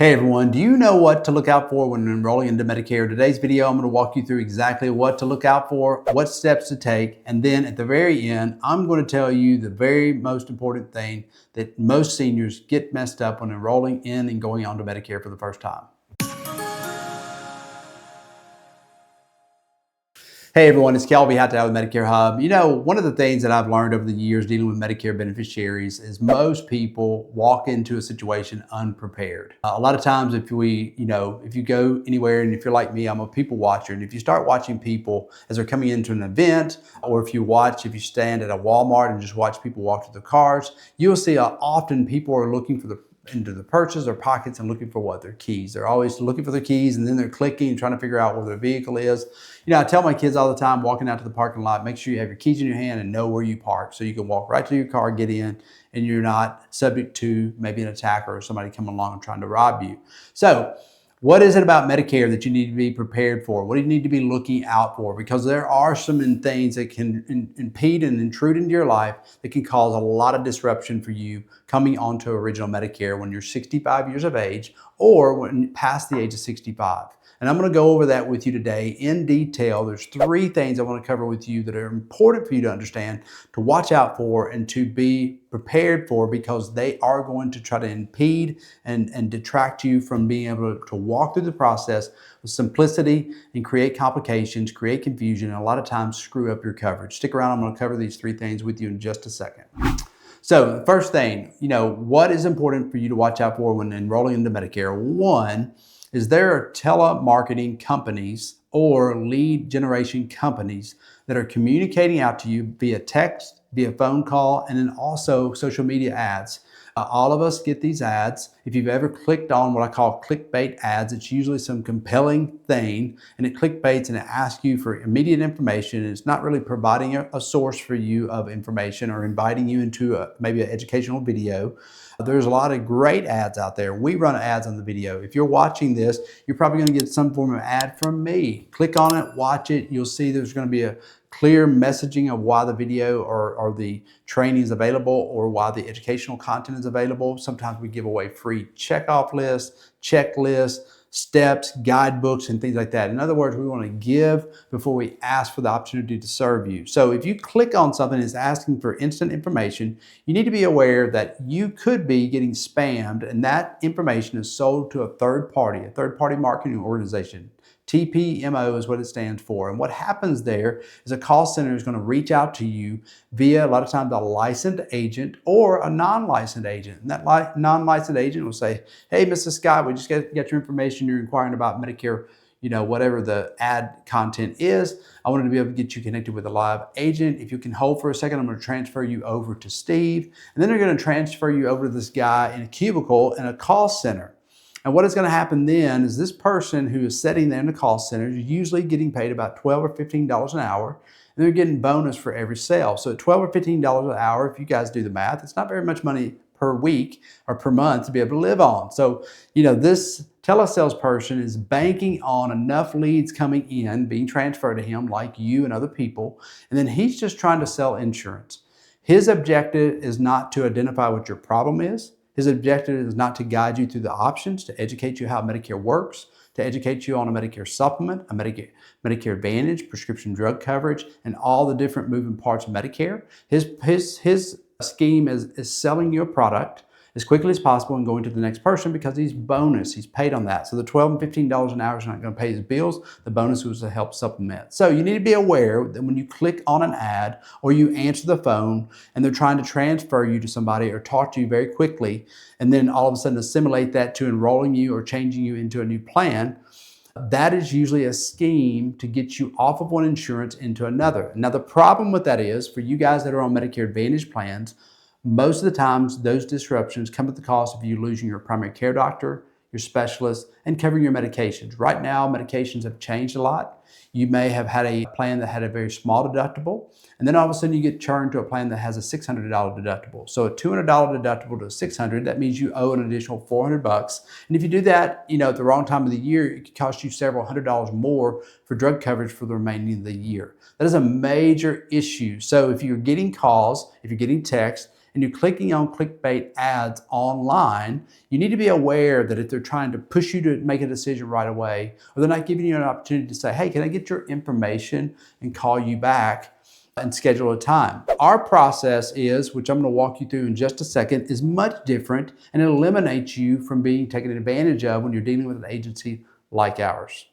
Hey everyone, do you know what to look out for when enrolling into Medicare? In today's video, I'm going to walk you through exactly what to look out for, what steps to take, and then at the very end, I'm going to tell you the very most important thing that most seniors get messed up when enrolling in and going on to Medicare for the first time. Hey everyone, it's Kelby Hightowers with Medicare Hub. You know, one of the things that I've learned over the years dealing with Medicare beneficiaries is most people walk into a situation unprepared. A lot of times if you go anywhere, and if you're like me, I'm a people watcher, and if you start watching people as they're coming into an event, or if you stand at a Walmart and just watch people walk to their cars, you'll see often people are looking for into the purses or pockets and looking for their keys. They're always looking for their keys, and then they're clicking and trying to figure out where their vehicle is. You know, I tell my kids all the time, walking out to the parking lot, make sure you have your keys in your hand and know where you park, so you can walk right to your car, get in, and you're not subject to maybe an attacker or somebody coming along and trying to rob you. So what is it about Medicare that you need to be prepared for? What do you need to be looking out for? Because there are some things that can impede and intrude into your life that can cause a lot of disruption for you coming onto original Medicare when you're 65 years of age or when past the age of 65. And I'm going to go over that with you today in detail. There's 3 things I want to cover with you that are important for you to understand, to watch out for, and to be prepared for, because they are going to try to impede and detract you from being able to walk through the process with simplicity and create complications, create confusion, and a lot of times screw up your coverage. Stick around. I'm going to cover these 3 things with you in just a second. So the first thing, what is important for you to watch out for when enrolling into Medicare? One is there are telemarketing companies or lead generation companies that are communicating out to you via text, via phone call, and then also social media ads. All of us get these ads. If you've ever clicked on what I call clickbait ads, it's usually some compelling thing, and it clickbaits and it asks you for immediate information. It's not really providing a source for you of information or inviting you into maybe an educational video. There's a lot of great ads out there. We run ads on the video. If you're watching this, you're probably going to get some form of ad from me. Click on it, watch it. You'll see there's going to be a clear messaging of why the video or the training is available, or why the educational content is available. Sometimes we give away free checkoff lists, checklists, steps, guidebooks, and things like that. In other words, we want to give before we ask for the opportunity to serve you. So if you click on something that's asking for instant information, you need to be aware that you could be getting spammed, and that information is sold to a third party marketing organization. TPMO is what it stands for. And what happens there is a call center is going to reach out to you via, a lot of times, a licensed agent or a non-licensed agent. And that non-licensed agent will say, hey, Mrs. Scott, we just got your information. You're inquiring about Medicare, whatever the ad content is. I wanted to be able to get you connected with a live agent. If you can hold for a second, I'm going to transfer you over to Steve. And then they're going to transfer you over to this guy in a cubicle in a call center. And what is going to happen then is this person who is sitting there in the call center is usually getting paid about $12 or $15 an hour, and they're getting bonus for every sale. So at $12 or $15 an hour, if you guys do the math, it's not very much money per week or per month to be able to live on. So, this telesales person is banking on enough leads coming in, being transferred to him, like you and other people, and then he's just trying to sell insurance. His objective is not to identify what your problem is. His objective is not to guide you through the options, to educate you how Medicare works, to educate you on a Medicare supplement, a Medicare Advantage, prescription drug coverage, and all the different moving parts of Medicare. His scheme is selling you a product as quickly as possible and going to the next person, because he's paid on that. So the $12 and $15 an hour is not going to pay his bills. The bonus was to help supplement. So you need to be aware that when you click on an ad or you answer the phone and they're trying to transfer you to somebody or talk to you very quickly, and then all of a sudden assimilate that to enrolling you or changing you into a new plan, that is usually a scheme to get you off of one insurance into another. Now, the problem with that is, for you guys that are on Medicare Advantage plans, most of the times those disruptions come at the cost of you losing your primary care doctor, your specialist, and covering your medications. Right now, medications have changed a lot. You may have had a plan that had a very small deductible, and then all of a sudden you get churned to a plan that has a $600 deductible. So a $200 deductible to $600, that means you owe an additional $400. And if you do that, at the wrong time of the year, it could cost you several $100s more for drug coverage for the remaining of the year. That is a major issue. So if you're getting calls, if you're getting texts, and and you're clicking on clickbait ads online, you need to be aware that if they're trying to push you to make a decision right away, or they're not giving you an opportunity to say, hey, can I get your information and call you back and schedule a time. Our process is, which I'm going to walk you through in just a second, is much different, and it eliminates you from being taken advantage of when you're dealing with an agency like ours.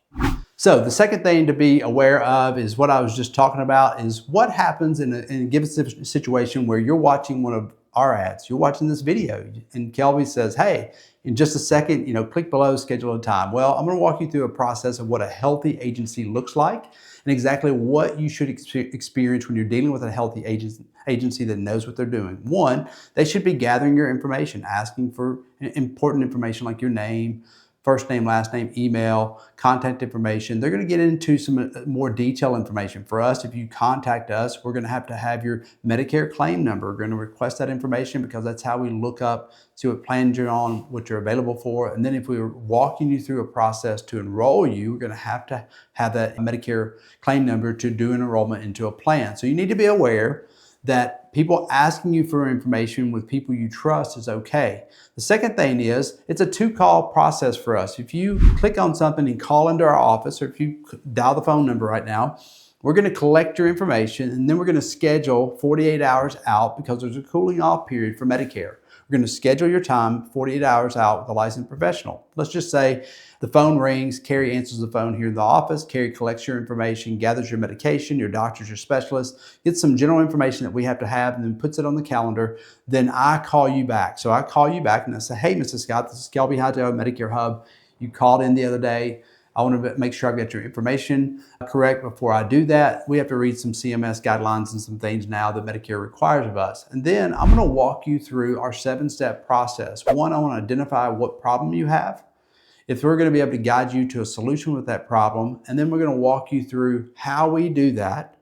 So the second thing to be aware of is what I was just talking about, is what happens in a given situation where you're watching one of our ads, you're watching this video, and Kelby says, hey, in just a second, click below, schedule a time. Well, I'm going to walk you through a process of what a healthy agency looks like and exactly what you should experience when you're dealing with a healthy agency that knows what they're doing. One, they should be gathering your information, asking for important information like your name, first name, last name, email, contact information. They're going to get into some more detailed information. For us, if you contact us, we're going to have your Medicare claim number. We're going to request that information because that's how we look up, see what plans you're on, what you're available for. And then if we were walking you through a process to enroll you, we're going to have that Medicare claim number to do an enrollment into a plan. So you need to be aware that people asking you for information with people you trust is okay. The second thing is, it's a two-call process for us. If you click on something and call into our office, or if you dial the phone number right now, we're going to collect your information, and then we're going to schedule 48 hours out because there's a cooling off period for Medicare. We're going to schedule your time 48 hours out with a licensed professional. Let's just say the phone rings, Carrie answers the phone here in the office, Carrie collects your information, gathers your medication, your doctors, your specialists, gets some general information that we have to have, and then puts it on the calendar. Then I call you back. So I call you back and I say, hey, Mrs. Scott, this is Kelby Hightail, Medicare Hub. You called in the other day. I want to make sure I've got your information correct. Before I do that, we have to read some CMS guidelines and some things now that Medicare requires of us. And then I'm going to walk you through our 7-step process. One, I want to identify what problem you have, if we're going to be able to guide you to a solution with that problem. And then we're going to walk you through how we do that.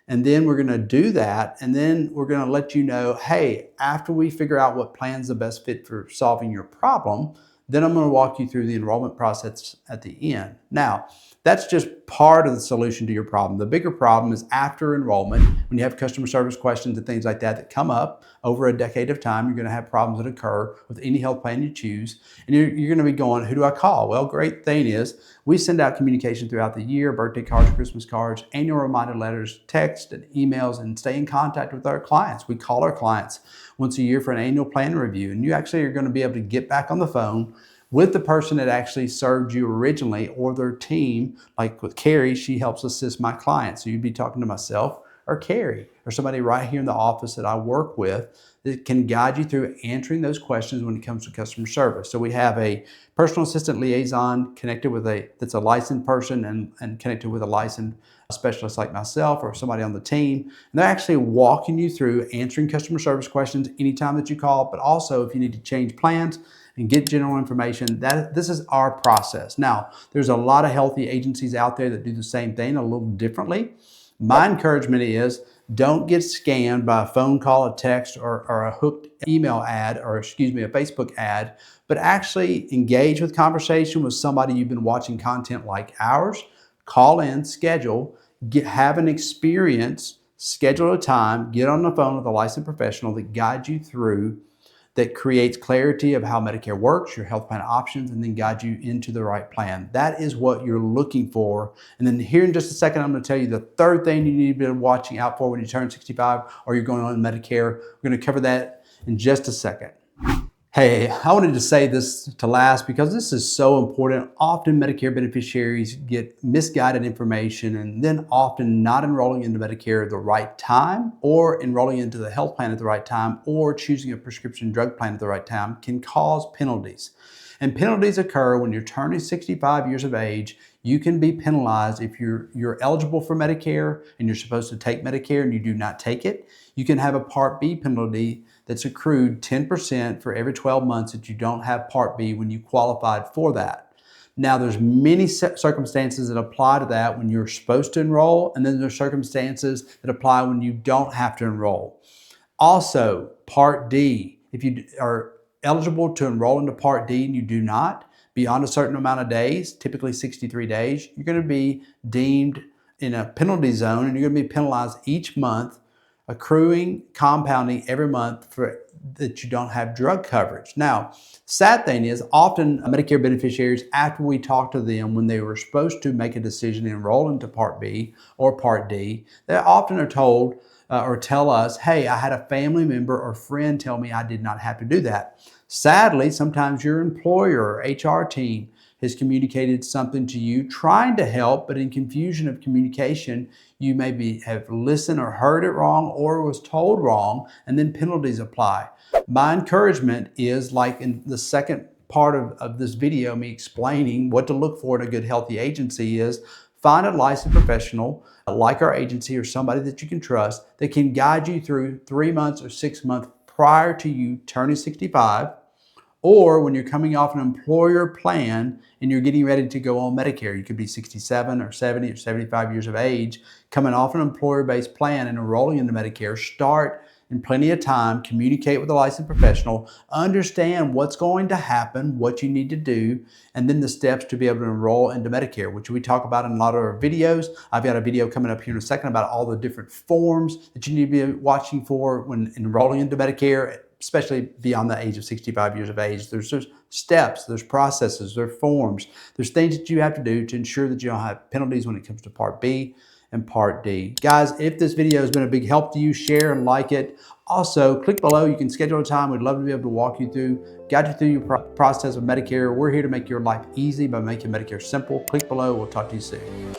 And then we're going to do that. And then we're going to let you know, hey, after we figure out what plan's the best fit for solving your problem, then I'm going to walk you through the enrollment process at the end. Now, that's just part of the solution to your problem. The bigger problem is after enrollment, when you have customer service questions and things like that come up over a decade of time. You're going to have problems that occur with any health plan you choose. And you're going to be going, who do I call? Well, great thing is we send out communication throughout the year, birthday cards, Christmas cards, annual reminder letters, text and emails, and stay in contact with our clients. We call our clients once a year for an annual plan review. And you actually are going to be able to get back on the phone with the person that actually served you originally, or their team. Like with Carrie, she helps assist my clients. So you'd be talking to myself or Carrie or somebody right here in the office that I work with that can guide you through answering those questions when it comes to customer service. So we have a personal assistant liaison connected with that's a licensed person and connected with a licensed specialist like myself or somebody on the team. And they're actually walking you through answering customer service questions anytime that you call, but also if you need to change plans and get general information, this is our process. Now, there's a lot of healthy agencies out there that do the same thing a little differently. My encouragement is, don't get scammed by a phone call, a text, or a hooked email ad, or a Facebook ad, but actually engage with conversation with somebody you've been watching content like ours. Call in, schedule, have an experience, schedule a time, get on the phone with a licensed professional that guides you through, that creates clarity of how Medicare works, your health plan options, and then guide you into the right plan. That is what you're looking for. And then here in just a second, I'm going to tell you the third thing you need to be watching out for when you turn 65 or you're going on Medicare. We're going to cover that in just a second. Hey, I wanted to say this to last because this is so important. Often Medicare beneficiaries get misguided information and then often not enrolling into Medicare at the right time, or enrolling into the health plan at the right time, or choosing a prescription drug plan at the right time can cause penalties. And penalties occur when you're turning 65 years of age. You can be penalized if you're eligible for Medicare and you're supposed to take Medicare and you do not take it. You can have a Part B penalty that's accrued 10% for every 12 months that you don't have Part B when you qualified for that. Now, there's many circumstances that apply to that when you're supposed to enroll, and then there's circumstances that apply when you don't have to enroll. Also, Part D, if you are eligible to enroll into Part D and you do not, beyond a certain amount of days, typically 63 days, you're going to be deemed in a penalty zone, and you're going to be penalized each month accruing, compounding every month for that you don't have drug coverage. Now, sad thing is often Medicare beneficiaries, after we talk to them when they were supposed to make a decision to enroll into Part B or Part D, they often are told or tell us, hey, I had a family member or friend tell me I did not have to do that. Sadly, sometimes your employer or HR team has communicated something to you trying to help, but in confusion of communication, you maybe have listened or heard it wrong or was told wrong, and then penalties apply. My encouragement is, like in the second part of this video, me explaining what to look for in a good, healthy agency, is find a licensed professional like our agency or somebody that you can trust that can guide you through 3 months or 6 months prior to you turning 65, or when you're coming off an employer plan and you're getting ready to go on Medicare. You could be 67 or 70 or 75 years of age, coming off an employer-based plan and enrolling into Medicare. Start in plenty of time, communicate with a licensed professional, understand what's going to happen, what you need to do, and then the steps to be able to enroll into Medicare, which we talk about in a lot of our videos. I've got a video coming up here in a second about all the different forms that you need to be watching for when enrolling into Medicare, especially beyond the age of 65 years of age. There's steps, there's processes, there's forms, there's things that you have to do to ensure that you don't have penalties when it comes to Part B and Part D. Guys, if this video has been a big help to you, share and like it. Also, click below. You can schedule a time. We'd love to be able to walk you through, guide you through your process of Medicare. We're here to make your life easy by making Medicare simple. Click below. We'll talk to you soon.